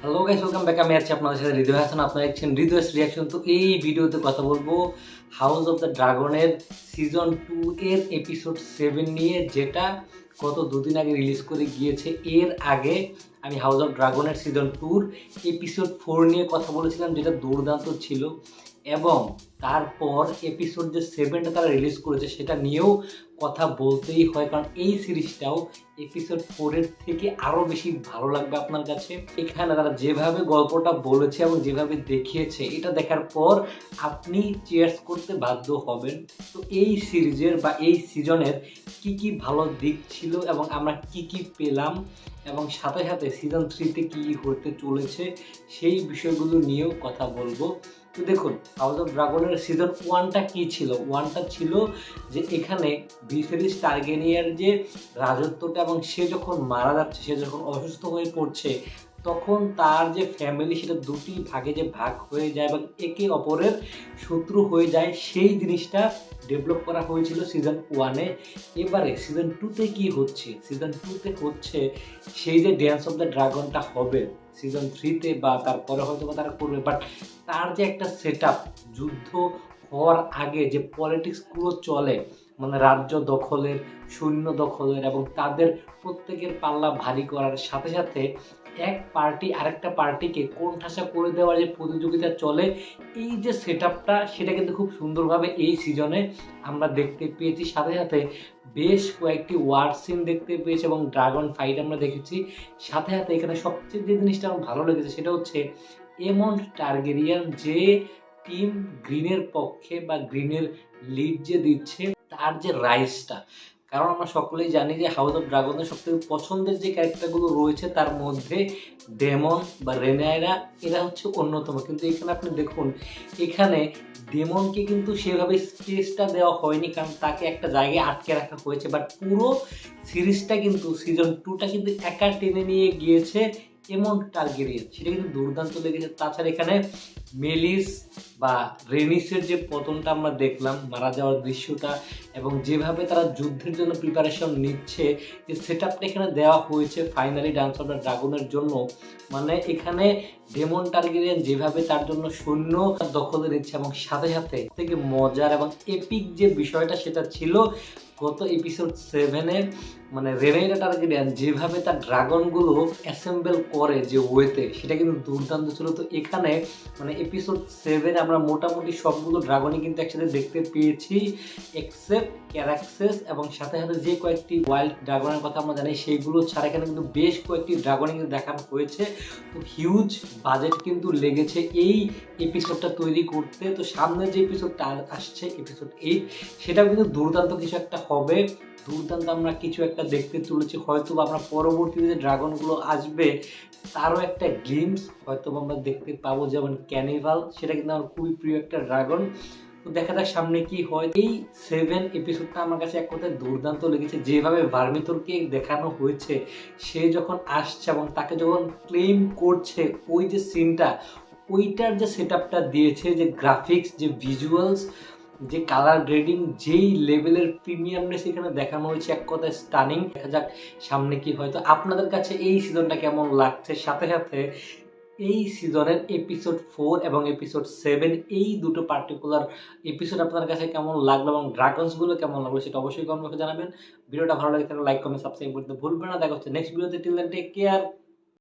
Hello guys, welcome back. আমি আছি আপনাদের সাথে হৃদয় হাসান। আপনারা দেখছেন হৃদয়স রিয়াকশন। তো এই ভিডিওতে কথা বলবো হাউস অফ দ্য ড্রাগনের সিজন 2 এর এপিসোড 7 নিয়ে, যেটা গত দুদিন আগে রিলিজ করে গিয়েছে। এর আগে আমি হাউস অফ ড্রাগনের সিজন 2 এপিসোড 4 নিয়ে কথা বলেছিলাম, যেটা দুর্দান্ত ছিল। এবং তারপর এপিসোড যে 7টা তারা রিলিজ করেছে সেটা নিয়েও কথা বলতেই হয়, কারণ এই সিরিজটাও এপিসোড 4-এর থেকে আরও বেশি ভালো লাগবে আপনার কাছে। এখানে তারা যেভাবে গল্পটা বলেছে এবং যেভাবে দেখিয়েছে, এটা দেখার পর আপনি চিয়ার্স করতে বাধ্য হবেন। তো এই সিরিজের বা এই সিজনের কি কি ভালো দিক ছিল এবং আমরা কি কি পেলাম, এবং সাথে সাথে সিজন 3-তে কী হতে চলেছে, সেই বিষয়গুলো নিয়েও কথা বলবো। তো দেখুন, হাউস অফ ড্রাগনের সিজন 1টা কী ছিল? 1টা ছিল যে এখানে ভিসেরিস টারগেরিয়ার যে রাজত্বটা, এবং সে যখন মারা যাচ্ছে, সে যখন অসুস্থ হয়ে পড়ছে, তখন তার যে ফ্যামিলি সেটা দুটি ভাগে যে ভাগ হয়ে যায় এবং একে অপরের শত্রু হয়ে যায়, সেই জিনিসটা ডেভেলপ করা হয়েছিল সিজন 1-এ। এবারে সিজন 2-তে কী হচ্ছে? সিজন 2-তে হচ্ছে সেই যে ড্যান্স অফ দ্য ড্রাগনটা হবে সিজন 3-তে, বা তারপরে হয়তো বা তারা করবে, বাট তার যে একটা সেট আপ, যুদ্ধ হওয়ার আগে যে পলিটিক্সগুলো চলে, মানে রাজ্য দখলের, সৈন্য দখলের, এবং তাদের প্রত্যেকের পাল্লা ভারী করার সাথে সাথে এক পার্টি আরেকটা পার্টিকে কোণঠাসা করে দেওয়ার যে প্রতিযোগিতা চলে, এই যে সেট আপটা, সেটা কিন্তু খুব সুন্দরভাবে এই সিজনে আমরা দেখতে পেয়েছি। সাথে সাথে বেশ কয়েকটি ওয়ার সিন দেখতে পেয়েছি এবং ড্রাগন ফাইট আমরা দেখেছি। সাথে সাথে এখানে সবচেয়ে যে জিনিসটা আমার ভালো লেগেছে সেটা হচ্ছে এমন্ড টারগেরিয়ান যে টিম গ্রিনের পক্ষে বা গ্রিনের লিড যে দিচ্ছে, তার যে রাইজটা। কারণ আমরা সকলেই জানি যে হাউস অফ ড্রাগনের সবথেকে পছন্দের যে ক্যারেক্টারগুলো রয়েছে তার মধ্যে ডেমন বা রেনায়রা এরা হচ্ছে অন্যতম। কিন্তু এখানে আপনি দেখুন, এখানে ডেমনকে কিন্তু সেভাবে স্পেসটা দেওয়া হয়নি, কারণ তাকে একটা জায়গায় আটকে রাখা হয়েছে। বাট পুরো সিরিজটা কিন্তু সিজন 2টা কিন্তু একা টেনে নিয়ে গিয়েছে এমন টার্গেরিয়ান, সেটা কিন্তু দুর্দান্ত লেগেছে। তাছাড়া এখানে মেলিস বা রেনিসের যে পতনটা আমরা দেখলাম, মারা যাওয়ার দৃশ্যটা, এবং যেভাবে তারা যুদ্ধের জন্য প্রিপারেশন নিচ্ছে, যে সেট আপটা এখানে দেওয়া হয়েছে ফাইনালি ডান্স অফ দ্য ড্রাগনের জন্য। মানে এখানে ডেমন টার্গেরিয়ান যেভাবে তার জন্য সৈন্য দখলে নিচ্ছে, এবং সাথে সাথে থেকে মজার এবং এপিক যে বিষয়টা সেটা ছিল গত এপিসোড 7-এ, মানে রেনাইরা টার্গেরিয়ান যেভাবে তার ড্রাগনগুলো অ্যাসেম্বল করে যে ওয়েতে, সেটা কিন্তু দুর্দান্ত ছিল। তো এখানে মানে এপিসোড 7 আমরা মোটামুটি সবগুলো ড্রাগনই কিন্তু একসাথে দেখতে পেয়েছি, এক্সেপ্ট ক্যারাক্সেস, এবং সাথে সাথে যে কয়েকটি ওয়াইল্ড ড্রাগনের কথা আমরা জানি সেইগুলো ছাড়া এখানে কিন্তু বেশ কয়েকটি ড্রাগনই কিন্তু দেখানো হয়েছে। তো হিউজ বাজেট কিন্তু লেগেছে এই এপিসোডটা তৈরি করতে। তো সামনে যে এপিসোডটা আসছে এপিসোড 8, সেটাও কিন্তু দুর্দান্ত কিছু একটা হবে। দুর্দান্ত আমরা কিছু একটা দেখতে চলেছি, হয়তো আমরা পরবর্তীতে যে ড্রাগনগুলো আসবে তারও একটা গ্লিমস হয়তো আমরা দেখতে পাবো, যেমন ক্যানিভাল, সেটা কিন্তু আমার খুবই প্রিয় একটা ড্রাগন। তো দেখা যাক সামনে কি হয়। এই 7 এপিসোডটা আমার কাছে এক কথায় দুর্দান্ত লেগেছে। যেভাবে ভার্মিথরকে দেখানো হয়েছে, সে যখন আসছে এবং তাকে যখন ক্লেম করছে, ওই যে সিনটা, ওইটার যে সেট আপটা দিয়েছে, যে গ্রাফিক্স, যে ভিজুয়ালস, যে কালার গ্রেডিং, যেই লেভেলের প্রিমিয়ামনেস এখানে দেখানো হয়েছে, এক কথায় স্টানিং। দেখা যাক সামনে কি হয়। তো আপনাদের কাছে এই সিজনটা কেমন লাগছে? সাথে সাথে এই সিজনের এপিসোড 4 এবং এপিসোড 7, এই দুটো পার্টিকুলার এপিসোড আপনার কাছে কেমন লাগলো এবং ড্রাগনসগুলো কেমন লাগলো সেটা অবশ্যই কমেন্ট বক্সে জানাবেন। ভিডিওটা ভালো লাগে তাহলে লাইক, কমেন্ট, সাবস্ক্রাইব করতে ভুলবেন না। দেখা হচ্ছে নেক্সট ভিডিওতে। Till then take care.